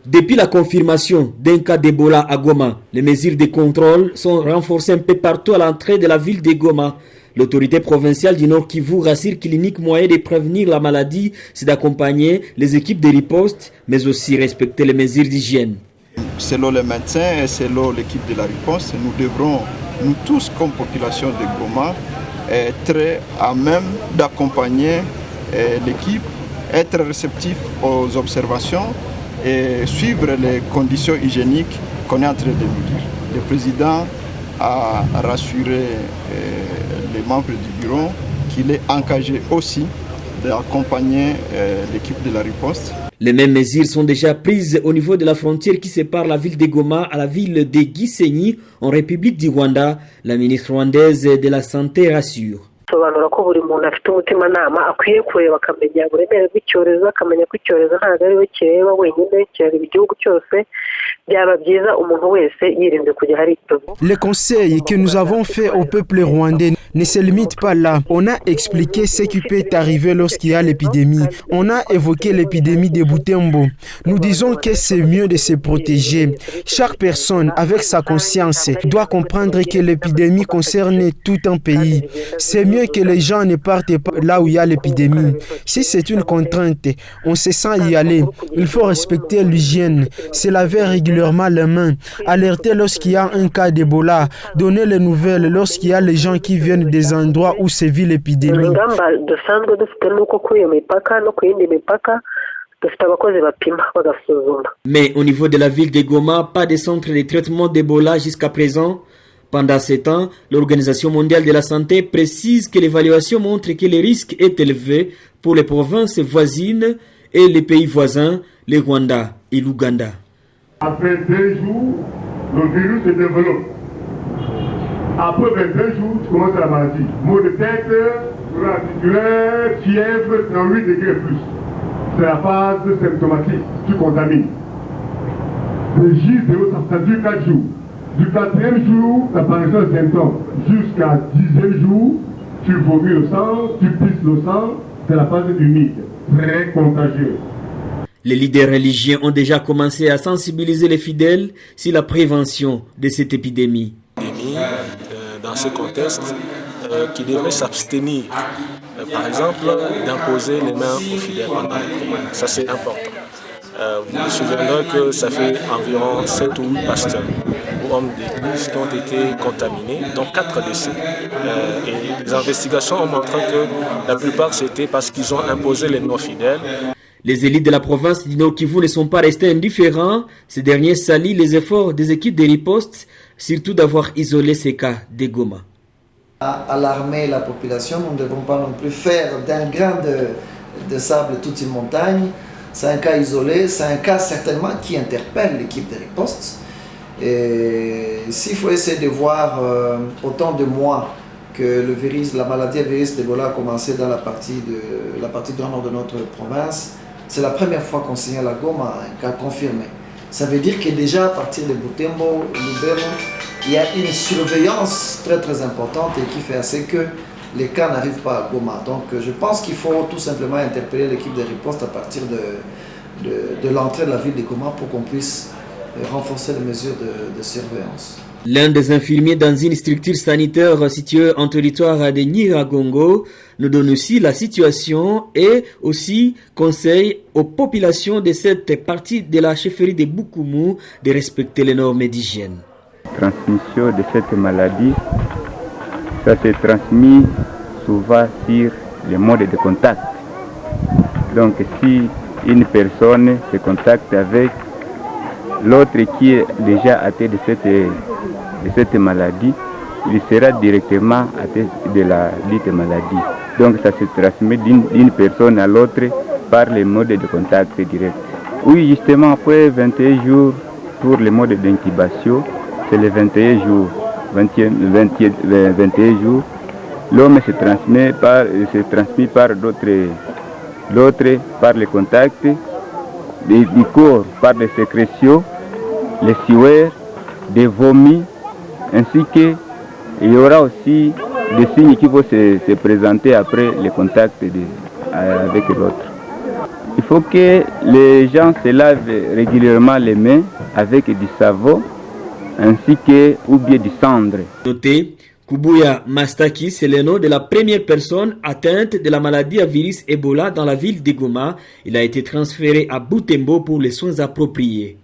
Depuis la confirmation d'un cas d'Ebola à Goma, les mesures de contrôle sont renforcées un peu partout à l'entrée de la ville de Goma. L'autorité provinciale du Nord Kivu rassure que l'unique moyen de prévenir la maladie, c'est d'accompagner les équipes de riposte, mais aussi respecter les mesures d'hygiène. Selon les médecins et selon l'équipe de la riposte, nous devrons, nous tous comme population de Goma, être à même d'accompagner l'équipe, être réceptif aux observations et suivre les conditions hygiéniques qu'on est en train de nous dire. Le président a rassuré les membres du bureau qu'il est engagé aussi d'accompagner l'équipe de la riposte. Les mêmes mesures sont déjà prises au niveau de la frontière qui sépare la ville de Goma à la ville de Gisenyi en République du Rwanda. La ministre rwandaise de la Santé rassure. Sobanura ko buri muntu afite umutimanama akwiye kureba akamenya uburemere bw'icyorezo, akamenya ko icyorezo ntabwo ari we kireba wenyine, kireba igihugu cyose. Le conseil que nous avons fait au peuple rwandais ne se limite pas là. On a expliqué ce qui peut arriver lorsqu'il y a l'épidémie. On a évoqué l'épidémie de Butembo. Nous disons que c'est mieux de se protéger. Chaque personne, avec sa conscience, doit comprendre que l'épidémie concerne tout un pays. C'est mieux que les gens ne partent pas là où il y a l'épidémie. Si c'est une contrainte, on se sent y aller. Il faut respecter l'hygiène. C'est la veille régulièrement les mains, alerter lorsqu'il y a un cas d'Ebola, donner les nouvelles lorsqu'il y a les gens qui viennent des endroits où sévit l'épidémie. Mais au niveau de la ville de Goma, pas de centre de traitement d'Ebola jusqu'à présent. Pendant ce temps, l'Organisation mondiale de la santé précise que l'évaluation montre que le risque est élevé pour les provinces voisines et les pays voisins, le Rwanda et l'Ouganda. Après 2 jours, le virus se développe. Après 22 jours, tu commences la maladie. Maux de tête, douleur articulaire, fièvre, 38 degrés plus. C'est la phase symptomatique. Tu contamines. Le J0, ça dure 4 jours. Du 4e jour, l'apparition des symptômes. Jusqu'à 10e jour, tu vomis le sang, tu pisses le sang. C'est la phase humide, très contagieuse. Les leaders religieux ont déjà commencé à sensibiliser les fidèles sur la prévention de cette épidémie. Dans ce contexte, qui devrait s'abstenir, par exemple, d'imposer les mains aux fidèles pendant les prières. Ça, c'est important. Vous vous souviendrez que ça fait environ 7 ou 8 pasteurs ou hommes d'église qui ont été contaminés, dont 4 décès. Et les investigations ont montré que la plupart, c'était parce qu'ils ont imposé les non-fidèles. Les élites de la province du Nord Kivu ne sont pas restés indifférents. Ces derniers saluent les efforts des équipes de riposte, surtout d'avoir isolé ces cas de Goma. Alarmer la population, nous ne devons pas non plus faire d'un grain de sable toute une montagne. C'est un cas isolé, c'est un cas certainement qui interpelle l'équipe de riposte. Et s'il faut essayer de voir autant de mois que le virus, la maladie à virus d'Ebola a commencé dans la partie grand nord de notre province, c'est la première fois qu'on signale à Goma un cas confirmé. Ça veut dire que déjà à partir de Butembo, Lubero, il y a une surveillance très très importante et qui fait assez que les cas n'arrivent pas à Goma. Donc je pense qu'il faut tout simplement interpeller l'équipe de riposte à partir de l'entrée de la ville de Goma pour qu'on puisse renforcer les mesures de surveillance. L'un des infirmiers dans une structure sanitaire située en territoire de Nyiragongo nous donne aussi la situation et aussi conseille aux populations de cette partie de la chefferie de Bukumu de respecter les normes d'hygiène. Transmission de cette maladie, ça se transmet souvent sur les modes de contact. Donc si une personne se contacte avec l'autre qui est déjà atteint de cette maladie, il sera directement atteint de la dite maladie. Donc ça se transmet d'une personne à l'autre par les modes de contact direct. Oui, justement, après 21 jours pour le mode d'incubation, c'est les 21 jours. 21 jours, l'homme se transmet par l'autre par les contacts, du corps par les sécrétions, les sueurs, des vomis, ainsi que il y aura aussi des signes qui vont se présenter après les contacts avec l'autre. Il Il faut que les gens se lavent régulièrement les mains avec du savon ainsi que ou bien du cendre. Notez, Kubuya Mastaki, c'est le nom de la première personne atteinte de la maladie à virus Ebola dans la ville de Goma. Il a été transféré à Butembo pour les soins appropriés.